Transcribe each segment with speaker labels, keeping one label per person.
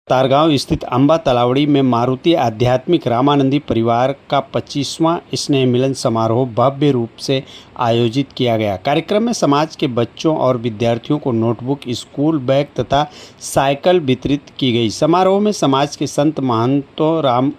Speaker 1: तारगांव स्थित अंबा तलावड़ी में मारुति आध्यात्मिक रामानंदी परिवार का 25वां स्नेह मिलन समारोह भव्य रूप से आयोजित किया गया। कार्यक्रम में समाज के बच्चों और विद्यार्थियों को नोटबुक, स्कूल बैग तथा साइकिल वितरित की गई। समारोह में समाज के संत महंतों राम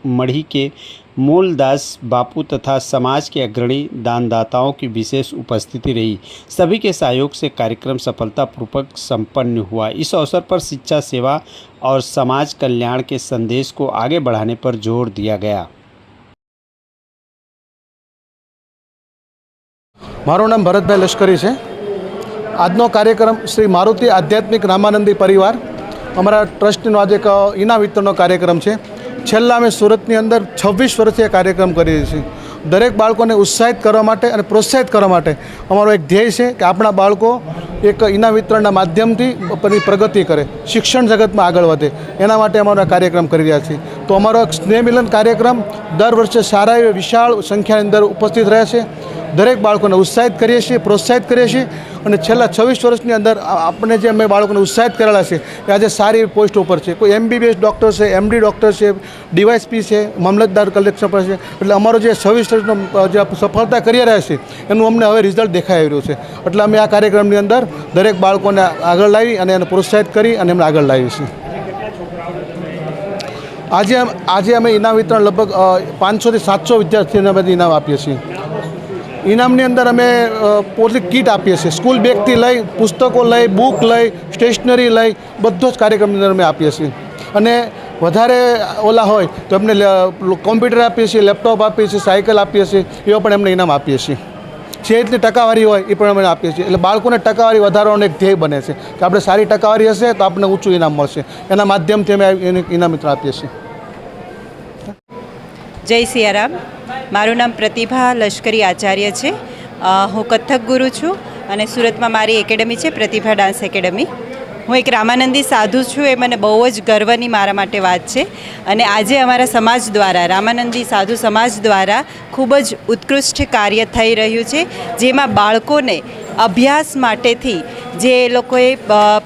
Speaker 1: मढ़ी के मूलदास बापू तथा समाज के अग्रणी दानदाताओं की विशेष उपस्थिति रही। सभी के सहयोग से कार्यक्रम सफलतापूर्वक संपन्न हुआ। इस अवसर पर शिक्षा, सेवा और समाज कल्याण के संदेश को आगे बढ़ाने पर जोर दिया गया।
Speaker 2: मारू नाम भरतभाई लश्करी है। आजनो कार्यक्रम श्री मारुति आध्यात्मिक रामानंदी परिवार अमरा ट्रस्टनो आज एक इनाम वितरणનો कार्यक्रम है। છેલ્લા અમે સુરતની અંદર 26 વર્ષથી આ કાર્યક્રમ કરીએ છીએ। દરેક બાળકોને ઉત્સાહિત કરવા માટે અને પ્રોત્સાહિત કરવા માટે અમારો એક ધ્યેય છે કે આપણા બાળકો એક ઇનામ વિતરણના માધ્યમથી પોતાની પ્રગતિ કરે, શિક્ષણ જગતમાં આગળ વધે, એના માટે અમારો આ કાર્યક્રમ કરી રહ્યા છીએ। તો અમારો સ્નેહ મિલન કાર્યક્રમ દર વર્ષે સારા એવી વિશાળ સંખ્યાની અંદર ઉપસ્થિત રહે છે। દરેક બાળકોને ઉત્સાહિત કરીએ છીએ, પ્રોત્સાહિત કરીએ છીએ અને છેલ્લા 26 વર્ષની અંદર આપણે જે અમે બાળકોને ઉત્સાહિત કરેલા છે એ આજે સારી પોસ્ટ ઉપર છે। કોઈ MBBS ડૉક્ટર છે, MD ડૉક્ટર છે, DYSP છે, મામલતદાર કલેક્ટર પર છે। એટલે અમારો જે 26 વર્ષનો જે સફળતા કરી રહ્યા છે એનું અમને હવે રિઝલ્ટ દેખાઈ રહ્યું છે। એટલે અમે આ કાર્યક્રમની અંદર દરેક બાળકોને આગળ લાવી અને એને પ્રોત્સાહિત કરી અને એમને આગળ લાવીએ છીએ। આજે અમે ઇનામ વિતરણ લગભગ 500 થી 700 વિદ્યાર્થીઓને અમે ઇનામ આપીએ છીએ। ઇનામની અંદર અમે પોતે કીટ આપીએ છીએ। સ્કૂલ બેગથી લઈ, પુસ્તકો લઈ, બુક લઈ, સ્ટેશનરી લઈ, બધો જ કાર્યક્રમની અંદર અમે આપીએ છીએ। અને વધારે ઓલા હોય તો એમને કોમ્પ્યુટર આપીએ છીએ, લેપટોપ આપીએ છીએ, સાયકલ આપીએ છીએ, એવા પણ એમને ઇનામ આપીએ છીએ। જે રીતની ટકાવારી હોય એ પણ અમે આપીએ છીએ। એટલે બાળકોને ટકાવારી વધારવાનો એક ધ્યેય બને છે કે આપણે સારી ટકાવારી હશે તો આપણને ઊંચું ઇનામ મળશે। એના માધ્યમથી અમે એને ઇનામ મિત્ર આપીએ છીએ।
Speaker 3: જય સિયારામ। મારું નામ પ્રતિભા લશ્કરી આચાર્ય છે। હું કથક ગુરુ છું અને સુરતમાં મારી એકેડમી છે પ્રતિભા ડાન્સ એકેડમી। હું એક રામાનંદી સાધુ છું, એ મને બહુ જ ગર્વની મારા માટે વાત છે। અને આજે અમારા સમાજ દ્વારા, રામાનંદી સાધુ સમાજ દ્વારા ખૂબ જ ઉત્કૃષ્ટ કાર્ય થઈ રહ્યું છે, જેમાં બાળકોને અભ્યાસ માટેથી જે લોકોએ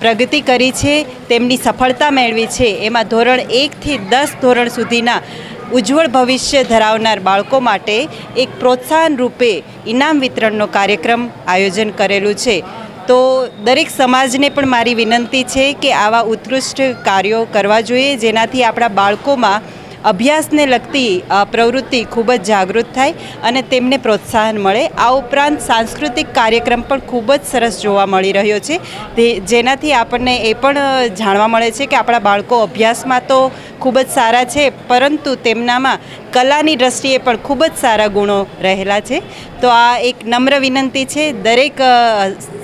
Speaker 3: પ્રગતિ કરી છે, તેમની સફળતા મેળવી છે, એમાં ધોરણ 1 થી 10 ધોરણ સુધીના ઉજ્જવળ ભવિષ્ય ધરાવનાર બાળકો માટે એક પ્રોત્સાહન રૂપે ઇનામ વિતરણનો કાર્યક્રમ આયોજન કરેલું છે। તો દરેક સમાજને પણ મારી વિનંતી છે કે આવા ઉત્કૃષ્ટ કાર્યો કરવા જોઈએ, જેનાથી આપણા બાળકોમાં અભ્યાસને લગતી પ્રવૃત્તિ ખૂબ જ જાગૃત થાય અને તેમને પ્રોત્સાહન મળે। આ ઉપરાંત સાંસ્કૃતિક કાર્યક્રમ પણ ખૂબ જ સરસ જોવા મળી રહ્યો છે, જેનાથી આપણને એ પણ જાણવા મળે છે કે આપણા બાળકો અભ્યાસમાં તો ખૂબ જ સારા છે, પરંતુ તેમનામાં કલાની દ્રષ્ટિએ પણ ખૂબ જ સારા ગુણો રહેલા છે। તો આ એક નમ્ર વિનંતી છે દરેક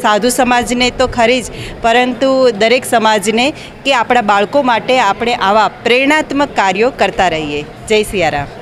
Speaker 3: સાધુ સમાજને તો ખરી જ, પરંતુ દરેક સમાજને કે આપણા બાળકો માટે આપણે આવા પ્રેરણાત્મક કાર્યો કરતા રહીએ। જય સિયારામ।